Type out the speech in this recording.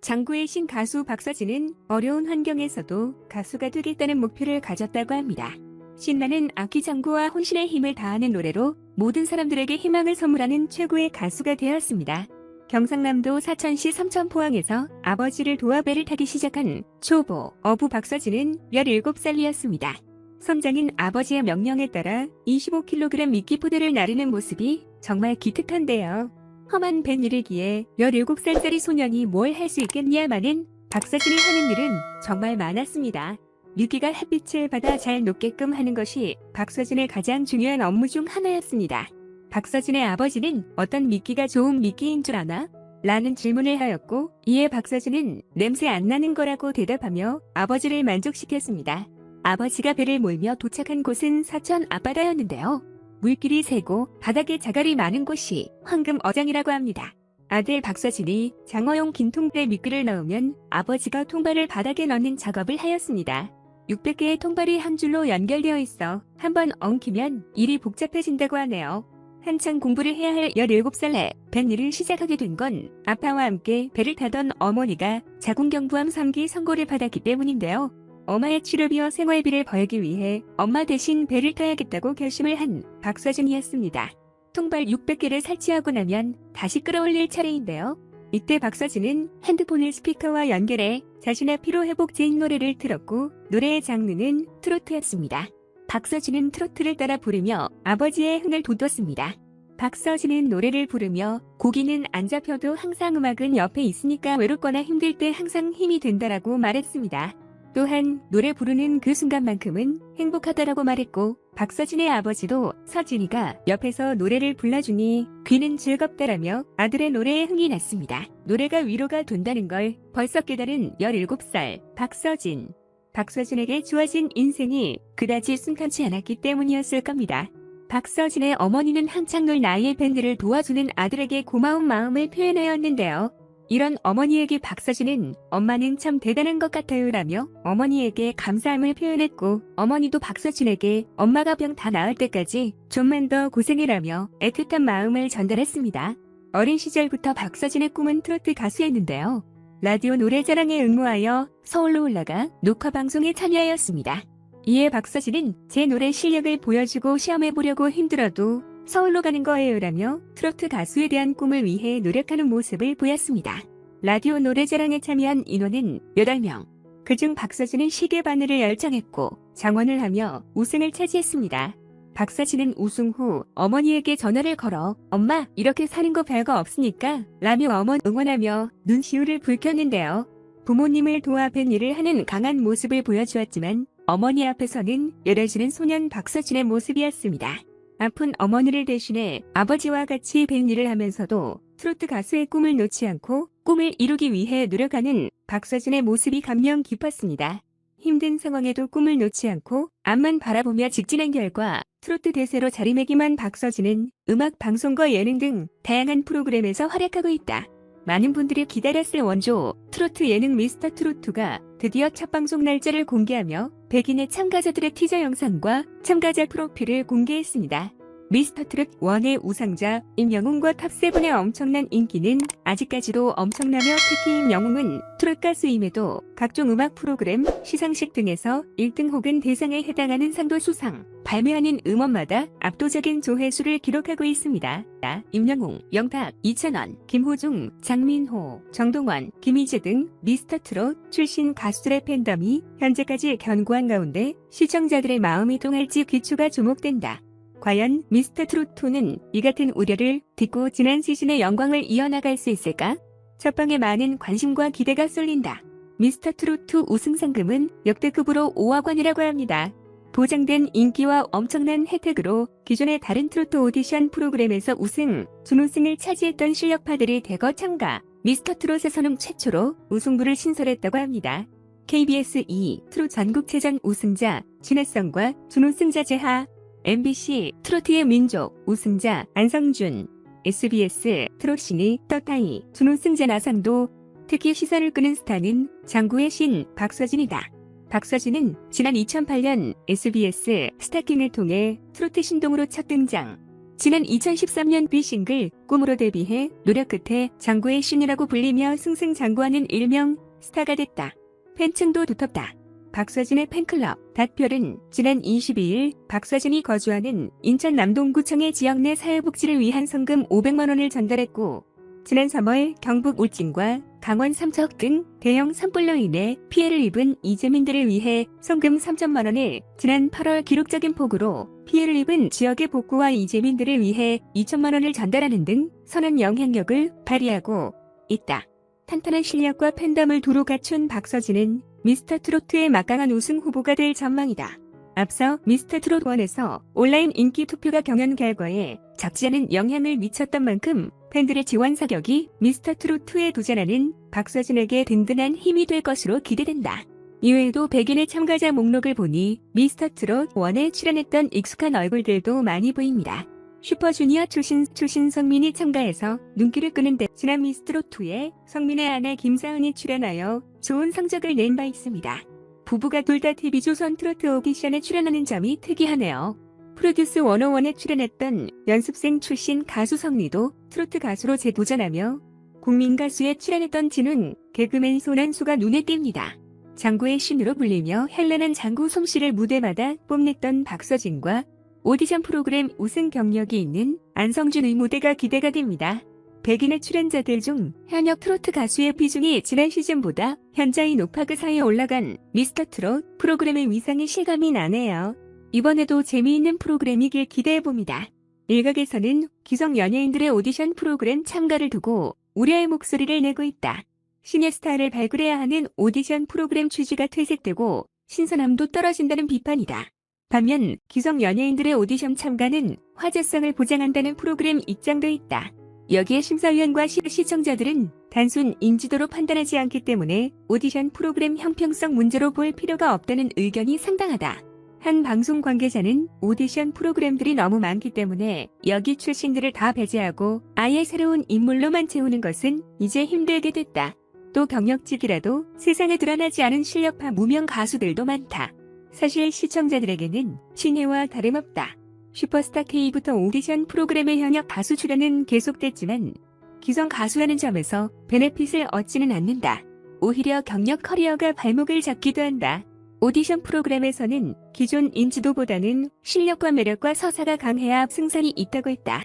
장구의 신 가수 박서진은 어려운 환경에서도 가수가 되겠다는 목표를 가졌다고 합니다. 신나는 악기 장구와 혼신의 힘을 다하는 노래로 모든 사람들에게 희망을 선물하는 최고의 가수가 되었습니다. 경상남도 사천시 삼천포항에서 아버지를 도와 배를 타기 시작한 초보 어부 박서진은 17살이었습니다. 선장인 아버지의 명령에 따라 25kg 미끼포대를 나르는 모습이 정말 기특한데요. 험한 뱃일이기에 17살짜리 소년이 뭘 할 수 있겠냐마는 박서진이 하는 일은 정말 많았습니다. 미끼가 햇빛을 받아 잘 녹게끔 하는 것이 박서진의 가장 중요한 업무 중 하나였습니다. 박서진의 아버지는 어떤 미끼가 좋은 미끼인 줄 아나? 라는 질문을 하였고, 이에 박서진은 냄새 안 나는 거라고 대답하며 아버지를 만족시켰습니다. 아버지가 배를 몰며 도착한 곳은 사천 앞바다였는데요. 물길이 새고 바닥에 자갈이 많은 곳이 황금어장이라고 합니다. 아들 박서진이 장어용 긴 통발에 미끼를 넣으면 아버지가 통발을 바닥에 넣는 작업을 하였습니다. 600개의 통발이 한 줄로 연결되어 있어 한번 엉키면 일이 복잡해진다고 하네요. 한창 공부를 해야 할 17살에 뱃일을 시작하게 된 건 아빠와 함께 배를 타던 어머니가 자궁경부암 3기 선고를 받았기 때문인데요. 엄마의 치료비와 생활비를 벌기 위해 엄마 대신 배를 타야겠다고 결심을 한 박서진이었습니다. 통발 600개를 설치하고 나면 다시 끌어올릴 차례인데요. 이때 박서진은 핸드폰을 스피커와 연결해 자신의 피로회복제인 노래를 틀었고, 노래의 장르는 트로트였습니다. 박서진은 트로트를 따라 부르며 아버지의 흥을 돋웠습니다. 박서진은 노래를 부르며 고기는 안 잡혀도 항상 음악은 옆에 있으니까 외롭거나 힘들 때 항상 힘이 된다라고 말했습니다. 또한 노래 부르는 그 순간만큼은 행복하다라고 말했고, 박서진의 아버지도 서진이가 옆에서 노래를 불러주니 귀는 즐겁다라며 아들의 노래에 흥이 났습니다. 노래가 위로가 된다는 걸 벌써 깨달은 17살 박서진. 박서진에게 주어진 인생이 그다지 순탄치 않았기 때문이었을 겁니다. 박서진의 어머니는 한창 놀 나이의 밴드를 도와주는 아들에게 고마운 마음을 표현하였는데요. 이런 어머니에게 박서진은 엄마는 참 대단한 것 같아요 라며 어머니에게 감사함을 표현했고, 어머니도 박서진에게 엄마가 병 다 나을 때까지 좀만 더 고생해라며 애틋한 마음을 전달했습니다. 어린 시절부터 박서진의 꿈은 트로트 가수였는데요. 라디오 노래자랑에 응모하여 서울로 올라가 녹화방송에 참여하였습니다. 이에 박서진은 제 노래 실력을 보여주고 시험해보려고 힘들어도 서울로 가는 거예요 라며 트로트 가수에 대한 꿈을 위해 노력하는 모습을 보였습니다. 라디오 노래자랑에 참여한 인원은 8명. 그중 박서진은 시계 바늘을 열창했고 장원을 하며 우승을 차지했습니다. 박서진은 우승 후 어머니에게 전화를 걸어 엄마 이렇게 사는 거 별거 없으니까 라며 어머니 응원하며 눈시울을 붉혔는데요. 부모님을 도와 뱃일을 하는 강한 모습을 보여주었지만 어머니 앞에서는 열어지는 소년 박서진의 모습이었습니다. 아픈 어머니를 대신해 아버지와 같이 뱃일을 하면서도 트로트 가수의 꿈을 놓지 않고 꿈을 이루기 위해 노력하는 박서진의 모습이 감명 깊었습니다. 힘든 상황에도 꿈을 놓지 않고 앞만 바라보며 직진한 결과 트로트 대세로 자리매김한 박서진은 음악 방송과 예능 등 다양한 프로그램에서 활약하고 있다. 많은 분들이 기다렸을 원조 트로트 예능 미스터 트로트가 드디어 첫 방송 날짜를 공개하며 100인의 참가자들의 티저 영상과 참가자 프로필을 공개했습니다. 미스터 트롯 1의 우상자 임영웅과 탑7의 엄청난 인기는 아직까지도 엄청나며, 특히 임영웅은 트롯 가수임에도 각종 음악 프로그램, 시상식 등에서 1등 혹은 대상에 해당하는 상도 수상, 발매하는 음원마다 압도적인 조회수를 기록하고 있습니다. 임영웅, 영탁, 이찬원, 김호중, 장민호, 정동원, 김희재 등 미스터 트롯 출신 가수들의 팬덤이 현재까지 견고한 가운데 시청자들의 마음이 통할지 귀추가 주목된다. 과연 미스터 트롯2는 이 같은 우려를 딛고 지난 시즌의 영광을 이어나갈 수 있을까? 첫방에 많은 관심과 기대가 쏠린다. 미스터 트롯2 우승 상금은 역대급으로 5억 원이라고 합니다. 보장된 인기와 엄청난 혜택으로 기존의 다른 트로트 오디션 프로그램에서 우승, 준우승을 차지했던 실력파들이 대거 참가, 미스터 트롯에서는 최초로 우승부를 신설했다고 합니다. KBS 2 트롯 전국체전 우승자 진혜성과 준우승자 재하, MBC 트로트의 민족 우승자 안성준, SBS 트롯 신이 떠타이 준우승자 나상도. 특히 시선을 끄는 스타는 장구의 신 박서진이다. 박서진은 지난 2008년 SBS 스타킹을 통해 트로트 신동으로 첫 등장. 지난 2013년 B싱글 꿈으로 데뷔해 노력 끝에 장구의 신이라고 불리며 승승장구하는 일명 스타가 됐다. 팬층도 두텁다. 박서진의 팬클럽 닷별은 지난 22일 박서진이 거주하는 인천 남동구청의 지역 내 사회복지를 위한 성금 500만 원을 전달했고, 지난 3월 경북 울진과 강원 삼척 등 대형 산불로 인해 피해를 입은 이재민들을 위해 성금 3천만 원을, 지난 8월 기록적인 폭우로 피해를 입은 지역의 복구와 이재민들을 위해 2천만 원을 전달하는 등 선한 영향력을 발휘하고 있다. 탄탄한 실력과 팬덤을 두루 갖춘 박서진은 미스터트로트의 막강한 우승 후보가 될 전망이다. 앞서 미스터트롯1에서 온라인 인기 투표가 경연 결과에 적지 않은 영향을 미쳤던 만큼 팬들의 지원 사격이 미스터트롯2에 도전하는 박서진에게 든든한 힘이 될 것으로 기대된다. 이외에도 100인의 참가자 목록을 보니 미스터트롯1에 출연했던 익숙한 얼굴들도 많이 보입니다. 슈퍼주니어 출신 성민이 참가해서 눈길을 끄는데, 지난 미스트롯2에 성민의 아내 김사은이 출연하여 좋은 성적을 낸 바 있습니다. 부부가 둘 다 TV조선 트로트 오디션에 출연하는 점이 특이하네요. 프로듀스 101에 출연했던 연습생 출신 가수 성리도 트로트 가수로 재도전하며, 국민 가수에 출연했던 진은 개그맨 손한수가 눈에 띕니다. 장구의 신으로 불리며 현란한 장구 솜씨를 무대마다 뽐냈던 박서진과 오디션 프로그램 우승 경력이 있는 안성준의 무대가 기대가 됩니다. 100인의 출연자들 중 현역 트로트 가수의 비중이 지난 시즌보다 현저히 높아그사에 올라간 미스터트롯 프로그램의 위상이 실감이 나네요. 이번에도 재미있는 프로그램이길 기대해봅니다. 일각에서는 기성 연예인들의 오디션 프로그램 참가를 두고 우려의 목소리를 내고 있다. 신예 스타를 발굴해야 하는 오디션 프로그램 취지가 퇴색되고 신선함도 떨어진다는 비판이다. 반면 기성 연예인들의 오디션 참가는 화제성을 보장한다는 프로그램 입장도 있다. 여기에 심사위원과 시청자들은 단순 인지도로 판단하지 않기 때문에 오디션 프로그램 형평성 문제로 볼 필요가 없다는 의견이 상당하다. 한 방송 관계자는 오디션 프로그램들이 너무 많기 때문에 여기 출신들을 다 배제하고 아예 새로운 인물로만 채우는 것은 이제 힘들게 됐다. 또 경력직이라도 세상에 드러나지 않은 실력파 무명 가수들도 많다. 사실 시청자들에게는 신예와 다름없다. 슈퍼스타 K부터 오디션 프로그램의 현역 가수 출연은 계속됐지만 기성 가수라는 점에서 베네핏을 얻지는 않는다. 오히려 경력 커리어가 발목을 잡기도 한다. 오디션 프로그램에서는 기존 인지도보다는 실력과 매력과 서사가 강해야 승산이 있다고 했다.